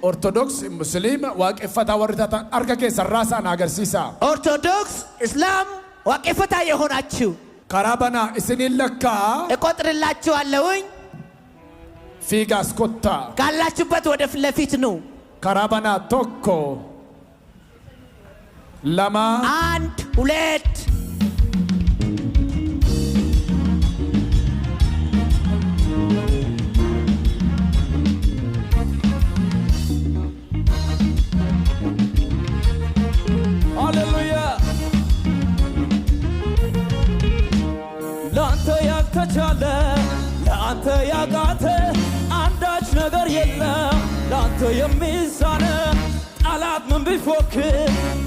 ኦርቶዶክስ ሙስሊም ዋቄፈታ ወርታታ አርጋኬ ሰራሳን አገርሲሳ ኦርቶዶክስ እስላም ዋቄፈታ የሆናችሁ ካራባና እስኒለካ እቆጥርላችኋለሁኝ ፊጋስ ኮታ ካላችሁበት ወደ ፊት ለፊት ነው ካራባና ቶኮ ለማ አንድ ሁለት ሃሌሉያ ላንተ ያልተቻለ ላንተ ያቃተ አንዳች ነገር የለም ላንተ የሚሳነ ጠላት ምን ቢፎክር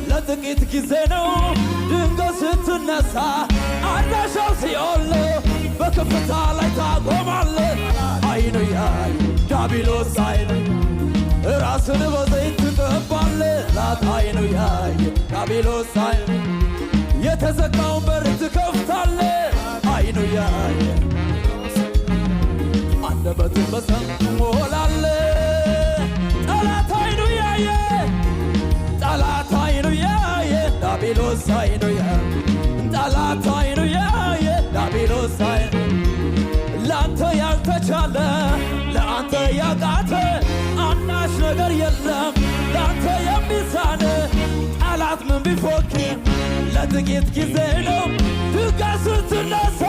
ለጥቂት ጊዜ ነው ድንገት ስትነሳ አዳሻው ሲኦል በከፍታ ላይ ታቆማለህ አይኑ ያይ ዲያብሎስ አይኑ ራስን በዘይት ትቀባለህ ላት አይኑ ያይ ዲያብሎስ አይኑ የተዘጋውን በር ትከፍታለህ አይኑ ያይ አንደበትን በሰም ትሞላለህ ጠላት አይኑ ያየ ጠላት አይኑ ያየ ዲያብሎስ አይኑ ያየ ጠላት አይኑ ያየ ዲያብሎስ አይኑ ላንተ ያልተቻለ ለአንተ ያቃተ አንዳች ነገር የለም ላንተ የሚሳነ ጠላት ምን ቢፎክር ለጥቂት ጊዜ ነው ድንገት ስትነሳ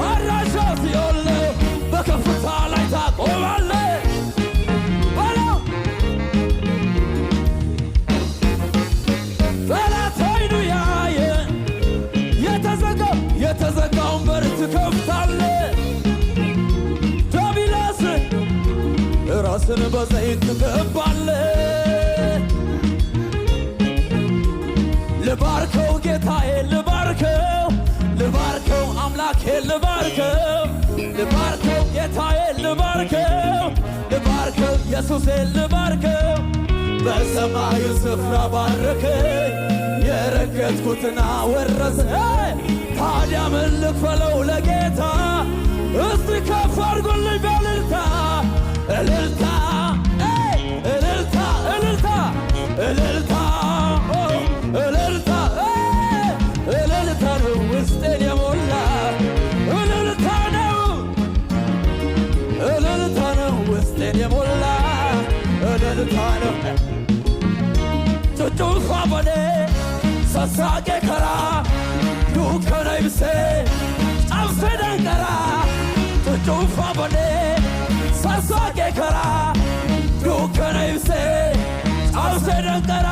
አድራሻው ሲኦል ነው በከፍታ ላይ ታቆማለህ በለው ጠላት አይኑ ያየ የተዘጋውን በር ትከፍታለህ ዲያብሎስ ራስን በዘይት ትቀባለህ ልባርከው ጌታዬ ልባርከው አምላኬ ልባርከው ጌታዬ ልባርከው ኢየሱሴ ልባርከው በሰማዩ ስፍራ ባረከኝ የረገጥኩትን አወረሰ ታዲያ ምን ልክፈለው ለጌታ እስቲ ከፍ አድርጉልኝ በእልልታ እልልታ እልልታ እልልታ እልልታ እልልታ እልልታ ነው ውስጤን የሞላ እልልታ ነው ውስጤን የሞላ እልልታ ነው ጩጩፋ በኔ ሰሳቄ ከራ ዱከነ ይብሴ ጫብሴ ደንቀራ ጩጩፋ በኔ ሰሳቄ ከራ ዱከነ ይብሴ ጫብሴ ደንቀራ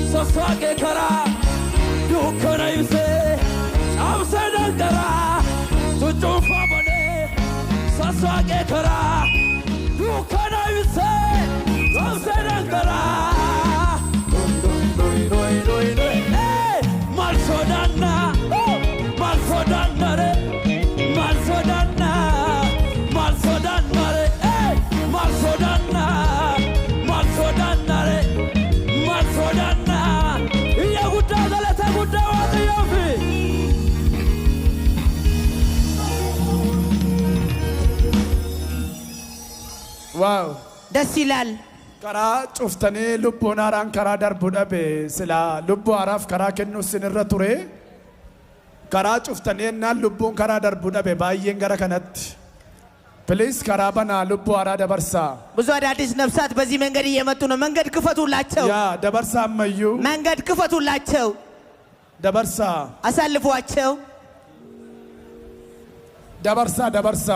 Sasage kara, dukana yuse, abse dankara, tuju fabane. Sasage kara, dukana yuse, abse dankara. Hey, malsodana, malsodana re, malsodana, malsodana re, hey, malsodana, malsodana re, malsodana. ዋው ደስ ይላል ከራ ጩፍተኔ ልቦናራን ከራ ደርቡ ደቤ ስላ ልቦ አራፍ ከራ ከኑ ስንረ ቱሬ ከራ ጩፍተኔና ልቦን ከራ ደርቡ ደቤ ባየን ገረ ከነት ፕሊስ ከራ በና ልቦ አራ ደበርሳ ብዙ አዳዲስ ነፍሳት በዚህ መንገድ እየመጡ ነው መንገድ ክፈቱላቸው ያ ደበርሳ አመዩ መንገድ ክፈቱላቸው ደበርሳ አሳልፏቸው ደበርሳ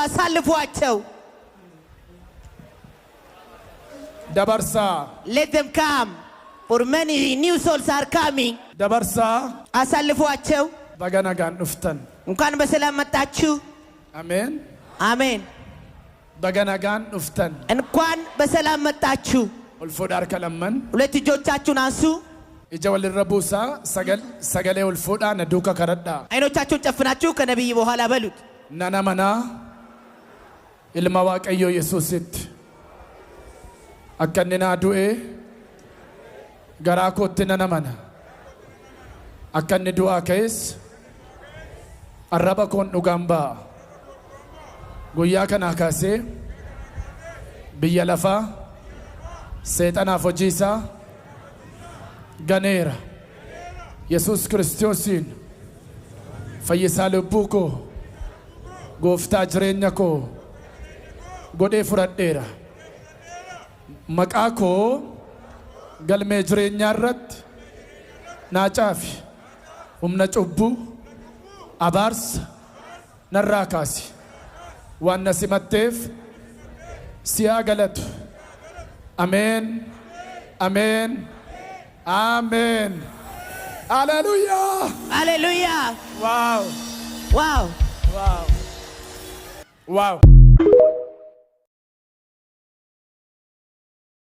አሳልፏቸው ደበርሳ let them come for many new souls are coming ደበርሳ አሳልፏቸው በገናጋን ኡፍተን እንኳን በሰላም መጣችሁ አሜን አሜን በገናጋን ኡፍተን እንኳን በሰላም መጣችሁ ኡልፎዳር ከለመን ሁለት እጆቻችሁን አንሱ Ija walirra buusaa sagalee ol fuudhaa na duuka kadhadhaa. አይኖቻችሁን ጨፍናችሁ ከነቢይ በኋላ በሉት። Nana manaa ilma Waaqayyoo Yesuusitti akka inni naa du'ee garaa kootti nana mana akka inni du'aa ka'es arraba koon dhugaan ba'a. Guyyaa kanaa kaasee biyya lafaa seexanaaf hojii isaa ganeera. Yesuus Kiristoosiin fayyisaa lubbuu koo gooftaa jireenya koo godhee fudhadheera. Maqaa koo galmee jireenyaa irratti naa caafi. Humna cubbuu abaarsa narraa kaasi. Waan na simatteef siyaa galatu. Ameen. Ameen. Ameen. Hallelujah. ሃሌሉያ! Wow. ዋው! Wow. Wow.